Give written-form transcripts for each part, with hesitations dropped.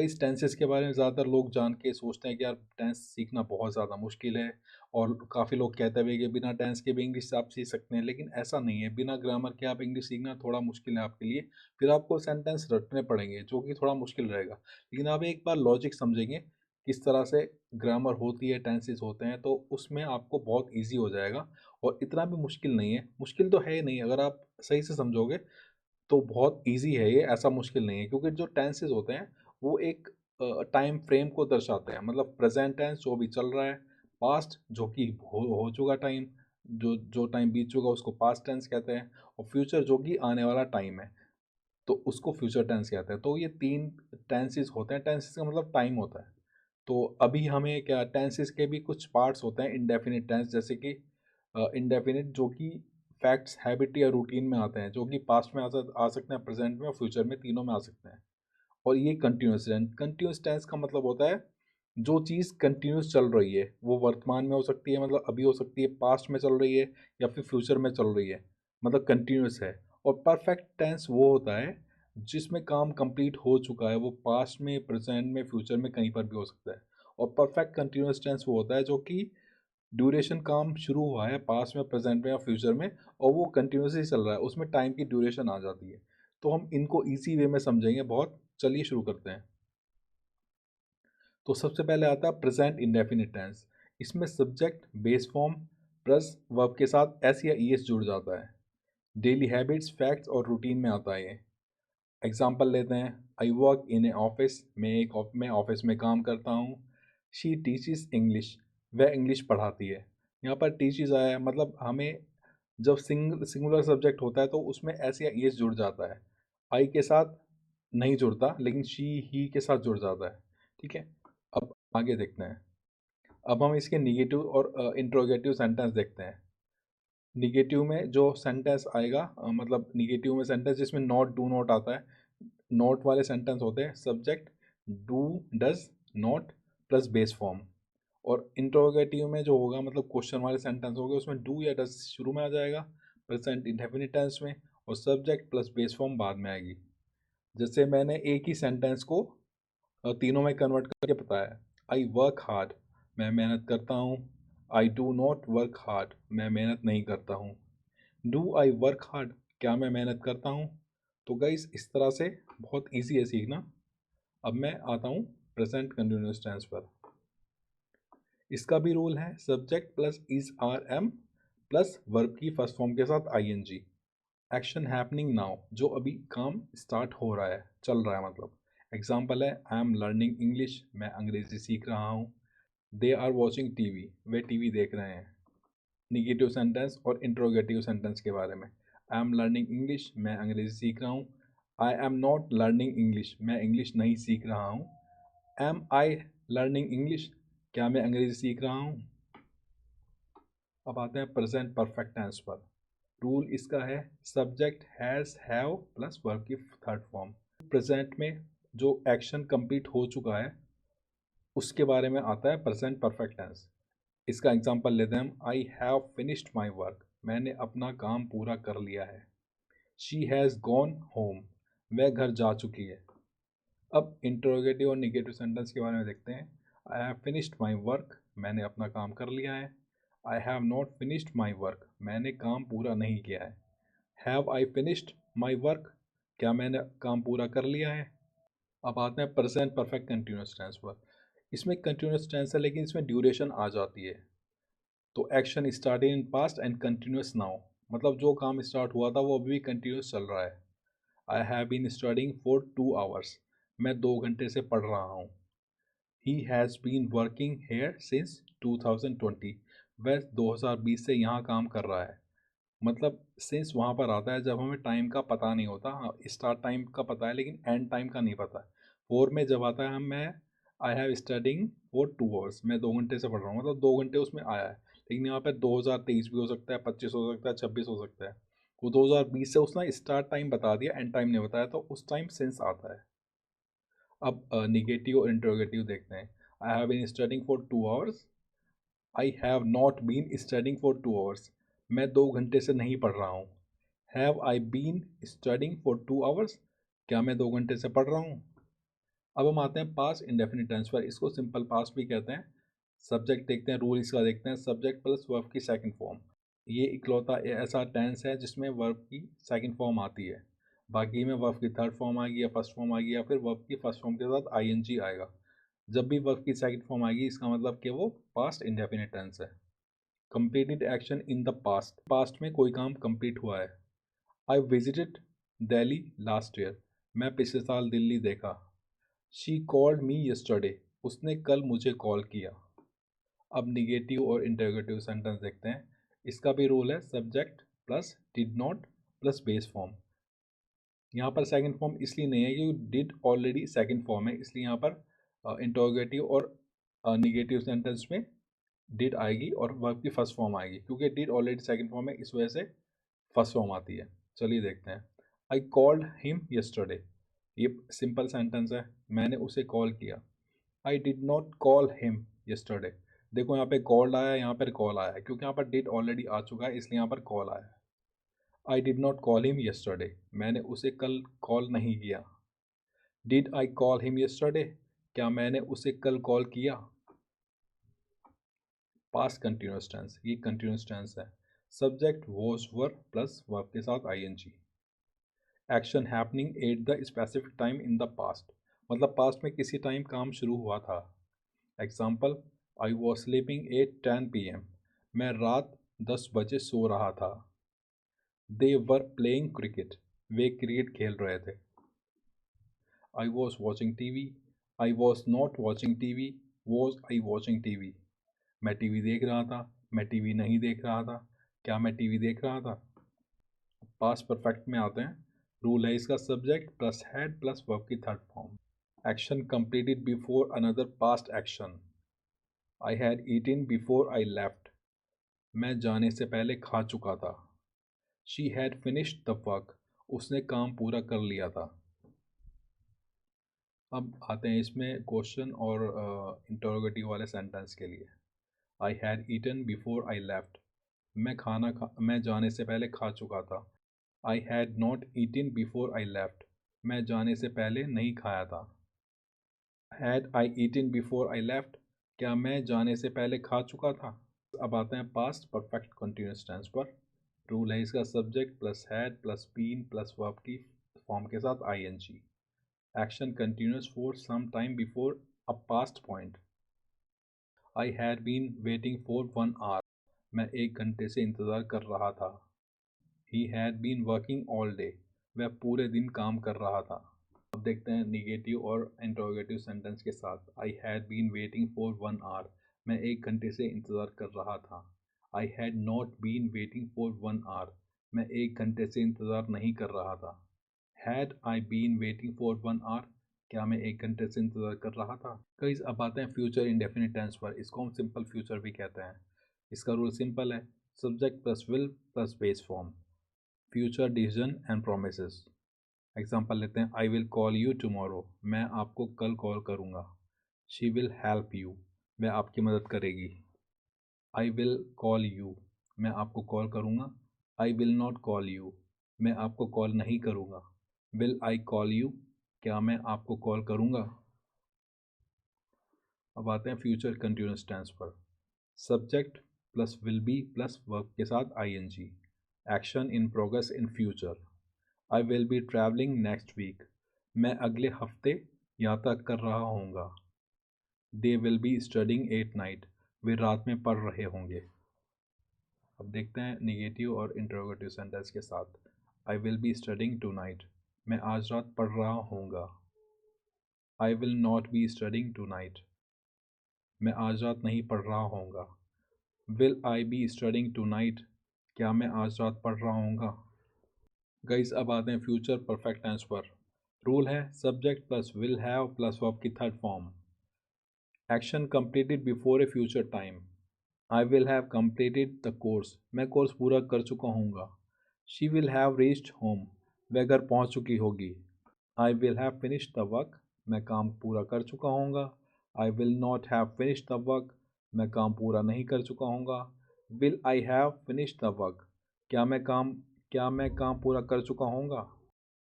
इस टेंसेस के बारे में ज़्यादातर लोग जान के सोचते हैं कि यार टेंस सीखना बहुत ज़्यादा मुश्किल है, और काफ़ी लोग कहते हुए कि बिना टेंस के भी इंग्लिश आप सीख सकते हैं, लेकिन ऐसा नहीं है। बिना ग्रामर के आप इंग्लिश सीखना थोड़ा मुश्किल है आपके लिए। फिर आपको सेंटेंस रटने पड़ेंगे जो कि थोड़ा मुश्किल रहेगा। लेकिन आप एक बार लॉजिक समझेंगे किस तरह से ग्रामर होती है, टेंसेस होते हैं, तो उसमें आपको बहुत ईजी हो जाएगा। और इतना भी मुश्किल नहीं है, मुश्किल तो है ही नहीं। अगर आप सही से समझोगे तो बहुत ईज़ी है ये, ऐसा मुश्किल नहीं है, क्योंकि जो टेंसेस होते हैं वो एक टाइम फ्रेम को दर्शाते हैं। मतलब प्रेजेंट टेंस जो भी चल रहा है, पास्ट जो कि हो चुका टाइम, जो जो टाइम बीत चुका उसको पास्ट टेंस कहते हैं, और फ्यूचर जो कि आने वाला टाइम है तो उसको फ्यूचर टेंस कहते हैं। तो ये 3 टेंसेस होते हैं। टेंसेस का मतलब टाइम होता है। तो अभी हमें क्या, टेंसेस के भी कुछ पार्ट्स होते हैं इंडेफिनिट टेंस, जैसे कि इंडेफिनिट जो कि फैक्ट्स, हैबिट या रूटीन में आते हैं, जो कि पास्ट में आ सकते हैं, प्रेजेंट में और फ्यूचर में, तीनों में आ सकते हैं। और ये कंटिन्यूस टेंस, कंटिन्यूस टेंस का मतलब होता है जो चीज़ कंटिन्यूस चल रही है, वो वर्तमान में हो सकती है, मतलब अभी हो सकती है, पास्ट में चल रही है, या फिर फ्यूचर में चल रही है, मतलब कंटिन्यूस है। और परफेक्ट टेंस वो होता है जिसमें काम कंप्लीट हो चुका है, वो पास्ट में, प्रेजेंट में, फ्यूचर में कहीं पर भी हो सकता है। और परफेक्ट कंटिन्यूस टेंस वो होता है जो कि ड्यूरेशन काम शुरू हुआ है पास्ट में, प्रेजेंट में या फ्यूचर में, और वो कंटिन्यूसली चल रहा है, उसमें टाइम की ड्यूरेशन आ जाती है। तो हम इनको इजी वे में समझेंगे बहुत। चलिए शुरू करते हैं। तो सबसे पहले आता है प्रेजेंट इंडेफिनिट टेंस। इसमें subject, base form plus verb के साथ एस या ई एस जुड़ जाता है। डेली हैबिट्स, फैक्ट्स और रूटीन में आता है ये। एग्जाम्पल लेते हैं। I work in A office, मैं ऑफिस में काम करता हूँ। शी टीचिस इंग्लिश, वह इंग्लिश पढ़ाती है। यहाँ पर टीचिस आया है, मतलब हमें जब सिंगुलर सब्जेक्ट होता है तो उसमें एस या ईएस जुड़ जाता है। आई के साथ नहीं जुड़ता, लेकिन शी ही के साथ जुड़ जाता है। ठीक है। अब आगे देखते हैं। अब हम इसके निगेटिव और इंट्रोगेटिव सेंटेंस देखते हैं। निगेटिव में जो सेंटेंस आएगा, मतलब निगेटिव में सेंटेंस जिसमें नॉट, डू नॉट आता है। नॉट वाले सेंटेंस होते हैं subject, do, does, not plus base form. और इंट्रोगेटिव में जो होगा, मतलब क्वेश्चन वाले सेंटेंस होंगे, उसमें डू या डज शुरू में आ जाएगा प्रेजेंट इंडेफिनिट टेंस में, और सब्जेक्ट प्लस बेस फॉर्म बाद में आएगी। जैसे मैंने एक ही सेंटेंस को तीनों में कन्वर्ट करके बताया। आई वर्क हार्ड, मैं मेहनत करता हूँ। I do not work hard, मैं मेहनत नहीं करता हूँ। डू आई वर्क हार्ड, क्या मैं मेहनत करता हूँ। तो गाइस इस तरह से बहुत इजी है सीखना। अब मैं आता हूँ प्रेजेंट कंटिन्यूअस टेंस पर। इसका भी रूल है subject plus is are am plus verb की फर्स्ट फॉर्म के साथ I N G. Action happening now, जो अभी काम स्टार्ट हो रहा है, चल रहा है मतलब। एग्जाम्पल है, आई एम लर्निंग इंग्लिश, मैं अंग्रेजी सीख रहा हूँ। दे आर वॉचिंग टीवी, वे टीवी देख रहे हैं। निगेटिव सेंटेंस और इंट्रोगेटिव सेंटेंस के बारे में। आई एम लर्निंग इंग्लिश, मैं अंग्रेजी सीख रहा हूँ। I am not learning English, मैं इंग्लिश नहीं सीख रहा हूँ। एम आई लर्निंग इंग्लिश, क्या मैं अंग्रेजी सीख रहा हूँ। अब आते हैं प्रेजेंट परफेक्ट टेंस पर। रूल इसका है subject has, have plus verb की थर्ड फॉर्म। प्रेजेंट में जो एक्शन कंप्लीट हो चुका है उसके बारे में आता है प्रेजेंट परफेक्ट टेंस। इसका एग्जांपल लेते हैं हम। आई हैव फिनिश्ड माई वर्क, मैंने अपना काम पूरा कर लिया है। शी हैज़ गॉन होम, वह घर जा चुकी है। अब इंट्रोगेटिव और निगेटिव सेंटेंस के बारे में देखते हैं। I have finished my work, मैंने अपना काम कर लिया है। I have not finished my work, मैंने काम पूरा नहीं किया है। Have I finished my work, क्या मैंने काम पूरा कर लिया है। अब आते हैं प्रेजेंट परफेक्ट कंटिन्यूअस टेंस पर। इसमें कंटिन्यूअस टेंस है, लेकिन इसमें ड्यूरेशन आ जाती है। तो action started in past and continuous now, मतलब जो काम स्टार्ट हुआ था वो अभी भी कंटिन्यूअस चल रहा है। I have been studying for 2 hours, मैं 2 घंटे से पढ़ रहा हूँ। He has been working here since 2020, वह 2020 से यहाँ काम कर रहा है। मतलब सिंस वहाँ पर आता है जब हमें टाइम का पता नहीं होता। हाँ, स्टार्ट टाइम का पता है लेकिन एंड टाइम का नहीं पता है। फोर में जब आता है हम मैं I have studying for 2 hours, मैं 2 घंटे से पढ़ रहा हूँ, मतलब 2 घंटे उसमें आया है। लेकिन यहाँ पे 2023 भी हो सकता है, 25 हो सकता है, 26 हो सकता है। वो 2020 से उसने स्टार्ट टाइम बता दिया, एंड टाइम नहीं बताया, तो उस टाइम सिंस आता है। अब निगेटिव और इंट्रोगेटिव देखते हैं। I have been studying for 2 hours, I have not been studying for 2 hours, मैं 2 घंटे से नहीं पढ़ रहा हूँ। Have I been studying for 2 hours, क्या मैं 2 घंटे से पढ़ रहा हूँ। अब हम आते हैं पास्ट इंडेफिनिट टेंस पर। इसको सिंपल पास्ट भी कहते हैं। सब्जेक्ट देखते हैं, रूल इसका देखते हैं। सब्जेक्ट प्लस वर्ब की सेकंड फॉर्म, ये इकलौता ऐसा टेंस है जिसमें वर्ब की सेकंड फॉर्म आती है। बाकी में वर्ब की थर्ड फॉर्म आएगी या फर्स्ट फॉर्म आएगी या फिर वर्ब की फर्स्ट फॉर्म के साथ आईएनजी आएगा। जब भी वर्ब की सेकंड फॉर्म आएगी इसका मतलब कि वो पास्ट इंडेफिनिट टेंस है। Completed action in the past, past में कोई काम कंप्लीट हुआ है। I visited Delhi last year, मैं पिछले साल दिल्ली देखा। शी कॉल्ड मी यस्टरडे, उसने कल मुझे कॉल किया। अब निगेटिव और इंटरोगेटिव सेंटेंस देखते हैं। इसका भी रूल है subject plus did not plus base form. यहाँ पर सेकंड फॉर्म इसलिए नहीं है क्योंकि डिड ऑलरेडी सेकंड फॉर्म है, इसलिए यहाँ पर इंटरोगेटिव और निगेटिव सेंटेंस में डिड आएगी और वर्ब की फर्स्ट फॉर्म आएगी। क्योंकि डिड ऑलरेडी सेकंड फॉर्म है इस वजह से फर्स्ट फॉर्म आती है। चलिए देखते हैं। आई कॉल्ड हिम यस्टरडे, ये सिंपल सेंटेंस है, मैंने उसे कॉल किया। आई did not call him yesterday, देखो यहाँ पे कॉल्ड आया है, यहाँ पर कॉल आया है, क्योंकि यहाँ पर डिड ऑलरेडी आ चुका है इसलिए यहाँ पर कॉल आया है। I did not call him yesterday, मैंने उसे कल कॉल नहीं किया। Did I call him yesterday, क्या मैंने उसे कल कॉल किया। पास्ट कंटिन्यूस टेंस, ये कंटिन्यूस टेंस है। Subject was were plus verb के साथ ING. Action happening at the specific time in the past, मतलब पास्ट में किसी टाइम काम शुरू हुआ था। Example, I was sleeping at 10 PM, मैं रात 10 बजे सो रहा था। दे वर प्लेइंग क्रिकेट, वे क्रिकेट खेल रहे थे। I was watching TV, I was not watching TV, was I watching TV, मैं टीवी देख रहा था, मैं टीवी नहीं देख रहा था, क्या मैं टीवी देख रहा था। पास्ट परफेक्ट में आते हैं। रूल है इसका subject plus had plus verb की third form. Action completed before another past action. I had eaten before I left, मैं जाने से पहले खा चुका था। She had finished the work, उसने काम पूरा कर लिया था। अब आते हैं इसमें क्वेश्चन और इंटरोगेटिव वाले सेंटेंस के लिए। I had eaten before I left, मैं जाने से पहले खा चुका था। I had not eaten before I left, मैं जाने से पहले नहीं खाया था। Had I eaten before I left, क्या मैं जाने से पहले खा चुका था। अब आते हैं पास्ट परफेक्ट कंटिन्यूस टेंस पर। रूल है इसका subject plus had plus been plus verb की फॉर्म के साथ ING. Action continuous for some time before a past point. I had been waiting for 1 hour, मैं 1 घंटे से इंतज़ार कर रहा था। He had been working all day, वह पूरे दिन काम कर रहा था। अब देखते हैं निगेटिव और इंटरोगेटिव सेंटेंस के साथ। I had been waiting for 1 hour, मैं 1 घंटे से इंतज़ार कर रहा था। I had not been waiting for 1 hour, मैं 1 घंटे से इंतज़ार नहीं कर रहा था। Had I been waiting for 1 hour, क्या मैं 1 घंटे से इंतज़ार कर रहा था। गाइस अब आते हैं फ्यूचर इंडेफिनिट टेंस पर। इसको हम सिंपल फ्यूचर भी कहते हैं। इसका रूल सिंपल है, subject plus will plus base form. Future decision and promises. Example लेते हैं। I will call you tomorrow, मैं आपको कल कॉल करूँगा। शी विल हेल्प यू, वह आपकी मदद करेगी। आई विल कॉल यू, मैं आपको कॉल करूँगा। आई विल नॉट कॉल यू, मैं आपको कॉल नहीं करूँगा। विल आई कॉल यू, क्या मैं आपको कॉल करूँगा। अब आते हैं फ्यूचर कंटिन्यूस टेंस पर। Subject plus will be plus verb के साथ ING. Action in progress in future. I will be travelling next week, मैं अगले हफ्ते यात्रा कर रहा हूँगा। They will be studying at night, वे रात में पढ़ रहे होंगे। अब देखते हैं निगेटिव और इंटरोगेटिव सेंटेंस के साथ। I will be studying tonight, मैं आज रात पढ़ रहा हूँगा। I will not be studying tonight, मैं आज रात नहीं पढ़ रहा हूँगा। Will I be studying tonight, क्या मैं आज रात पढ़ रहा हूँगा। गाइस अब आते हैं फ्यूचर परफेक्ट टेंस पर। रूल है subject plus will have plus verb की third form. Action completed before a future time. I will have completed the course, मैं कोर्स पूरा कर चुका हूँगा। She will have reached home, वह घर पहुँच चुकी होगी। I will have finished the work, मैं काम पूरा कर चुका हूँगा। I will not have finished the work, मैं काम पूरा नहीं कर चुका हूँगा। Will I have finished the work, क्या मैं काम पूरा कर चुका हूँगा।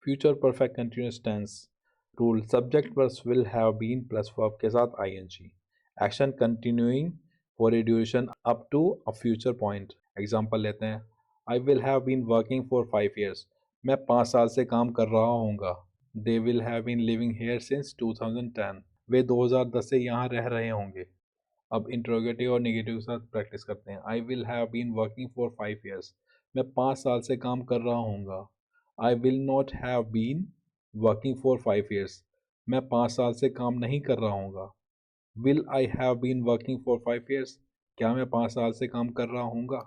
Future perfect continuous tense. Rule subject plus will have been plus verb के साथ ING. Action continuing for a duration up to a future point. Example लेते हैं, I will have been working for 5 years। मैं 5 साल से काम कर रहा हूँगा। They will have been living here since 2010। वे 2010 से यहाँ रह रहे होंगे। अब इंट्रोगेटिव और नेगेटिव के साथ प्रैक्टिस करते हैं। I will have been working for 5 years। मैं 5 साल से काम कर रहा हूँगा। I will not have been working for 5 years। मैं 5 साल से काम नहीं कर रहा हूँगा। Will I have been working for 5 years। क्या मैं 5 साल से काम कर रहा हूँगा।